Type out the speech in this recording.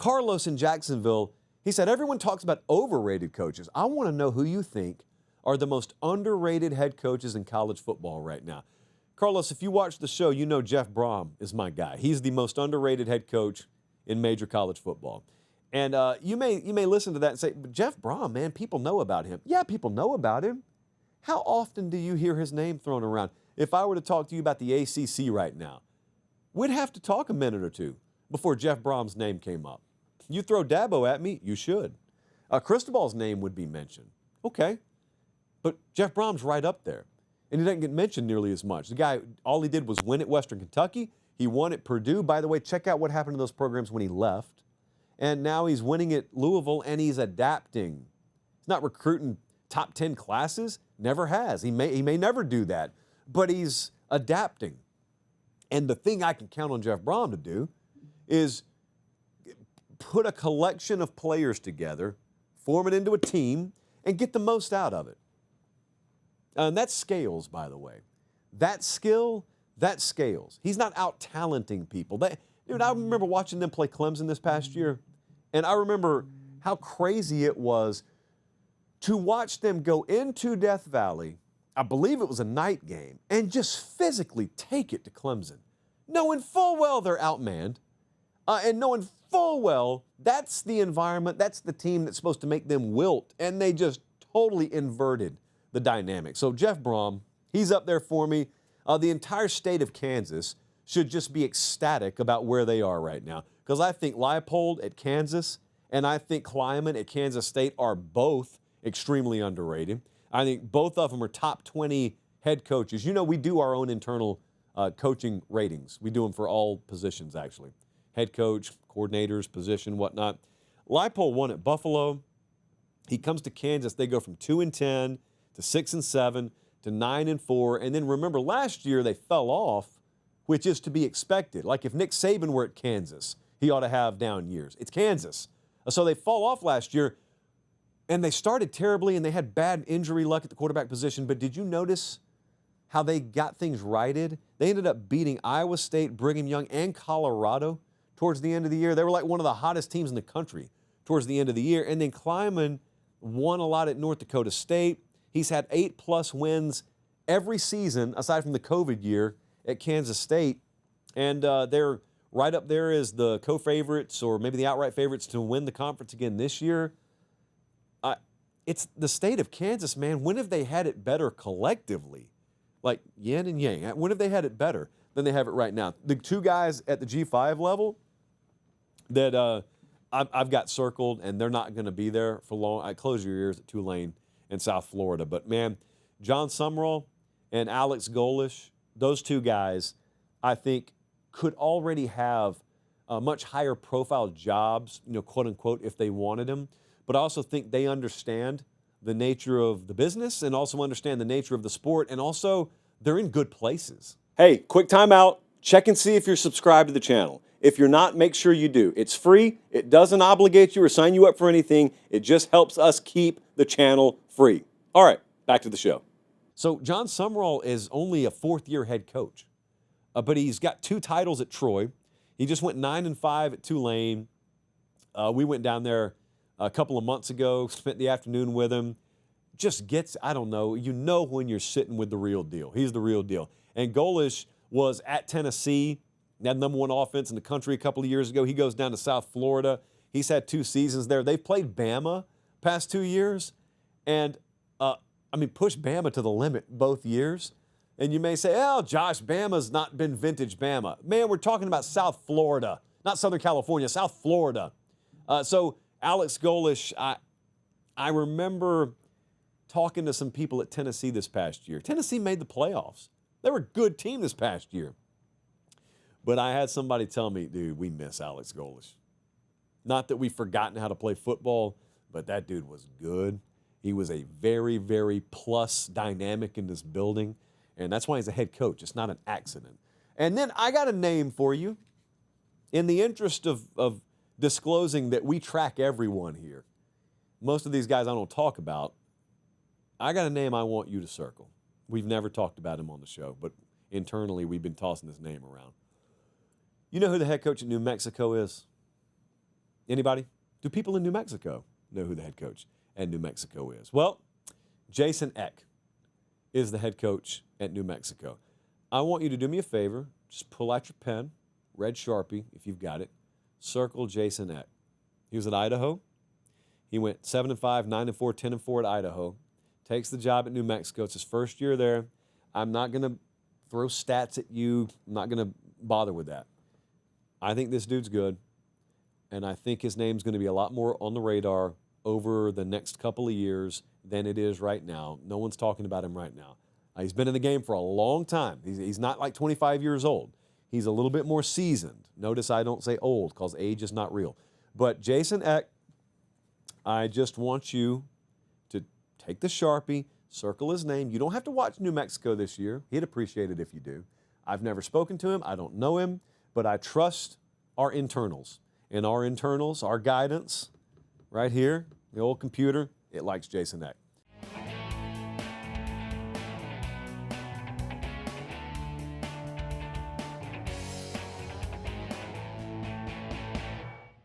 Carlos in Jacksonville, he said, everyone talks about overrated coaches. I want to know who you think are the most underrated head coaches in college football right now. Carlos, if you watch the show, you know Jeff Brohm is my guy. He's the most underrated head coach in major college football. And you may listen to that and say, but Jeff Brohm, man, people know about him. Yeah, people know about him. How often do you hear his name thrown around? If I were to talk to you about the ACC right now, we'd have to talk a minute or two before Jeff Brom's name came up. You throw Dabo at me, you should. Cristobal's name would be mentioned. Okay. But Jeff Brom's right up there. And he doesn't get mentioned nearly as much. The guy, all he did was win at Western Kentucky. He won at Purdue. By the way, check out what happened to those programs when he left. And now he's winning at Louisville, and he's adapting. He's not recruiting top 10 classes. Never has. He may never do that. But he's adapting. And the thing I can count on Jeff Brohm to do is put a collection of players together, form it into a team, and get the most out of it. And that scales, by the way. That skill, that scales. He's not out-talenting people. Dude, I remember watching them play Clemson this past year, and I remember how crazy it was to watch them go into Death Valley, I believe it was a night game, and just physically take it to Clemson, knowing full well they're outmanned, and knowing full well that's the environment, that's the team that's supposed to make them wilt, and they just totally inverted the dynamic. So Jeff Brohm, he's up there for me. The entire state of Kansas should just be ecstatic about where they are right now, because I think Leipold at Kansas and I think Kleiman at Kansas State are both extremely underrated. I think both of them are top 20 head coaches. You know, we do our own internal coaching ratings. We do them for all positions, actually. Head coach, coordinators, position, whatnot. Leipold won at Buffalo. He comes to Kansas. They go from 2-10 to 6-7 to 9-4. And then remember, last year they fell off, which is to be expected. Like if Nick Saban were at Kansas, he ought to have down years. It's Kansas. So they fall off last year, and they started terribly, and they had bad injury luck at the quarterback position. But did you notice how they got things righted? They ended up beating Iowa State, Brigham Young, and Colorado towards the end of the year. They were like one of the hottest teams in the country towards the end of the year. And then Kleiman won a lot at North Dakota State. He's had 8+ wins every season, aside from the COVID year, at Kansas State. And they're right up there as the co-favorites or maybe the outright favorites to win the conference again this year. It's the state of Kansas, man. When have they had it better collectively? Like yin and yang. When have they had it better than they have it right now? The two guys at the G5 level that I've got circled, and they're not going to be there for long. I close your ears at Tulane in South Florida. But, man, John Sumrall and Alex Golish, those two guys, I think, could already have much higher profile jobs, quote unquote, if they wanted them. But I also think they understand the nature of the business and also understand the nature of the sport, and also they're in good places. Hey, quick time out. Check and see if you're subscribed to the channel. If you're not, make sure you do. It's free. It doesn't obligate you or sign you up for anything. It just helps us keep the channel free. All right, back to the show. So John Sumrall is only a fourth-year head coach, but he's got 2 titles at Troy. He just went 9-5 at Tulane. We went down there a couple of months ago, spent the afternoon with him. Just gets, I don't know, when you're sitting with the real deal. He's the real deal. And Golish was at Tennessee, had number 1 offense in the country a couple of years ago. He goes down to South Florida. He's had 2 seasons there. They've played Bama past 2 years, and push Bama to the limit both years. And you may say, oh, Josh, Bama's not been vintage Bama. Man, we're talking about South Florida, not Southern California, South Florida. So Alex Golish, I remember talking to some people at Tennessee this past year. Tennessee made the playoffs. They were a good team this past year. But I had somebody tell me, dude, we miss Alex Golish. Not that we've forgotten how to play football, but that dude was good. He was a very, very plus dynamic in this building, and that's why he's a head coach. It's not an accident. And then I got a name for you. In the interest of disclosing that we track everyone here, most of these guys I don't talk about, I got a name I want you to circle. We've never talked about him on the show, but internally we've been tossing this name around. You know who the head coach at New Mexico is? Anybody? Do people in New Mexico know who the head coach at New Mexico is? Well, Jason Eck is the head coach at New Mexico. I want you to do me a favor. Just pull out your pen, red Sharpie, if you've got it. Circle Jason Eck. He was at Idaho. He went 7-5, 9-4, 10-4 at Idaho. Takes the job at New Mexico. It's his first year there. I'm not going to throw stats at you. I'm not going to bother with that. I think this dude's good, and I think his name's going to be a lot more on the radar over the next couple of years than it is right now. No one's talking about him right now. He's been in the game for a long time. He's not like 25 years old. He's a little bit more seasoned. Notice I don't say old because age is not real. But Jason Eck, I just want you to take the Sharpie, circle his name. You don't have to watch New Mexico this year. He'd appreciate it if you do. I've never spoken to him. I don't know him. But I trust our internals. And our internals, our guidance, right here, the old computer, it likes Jason Eck.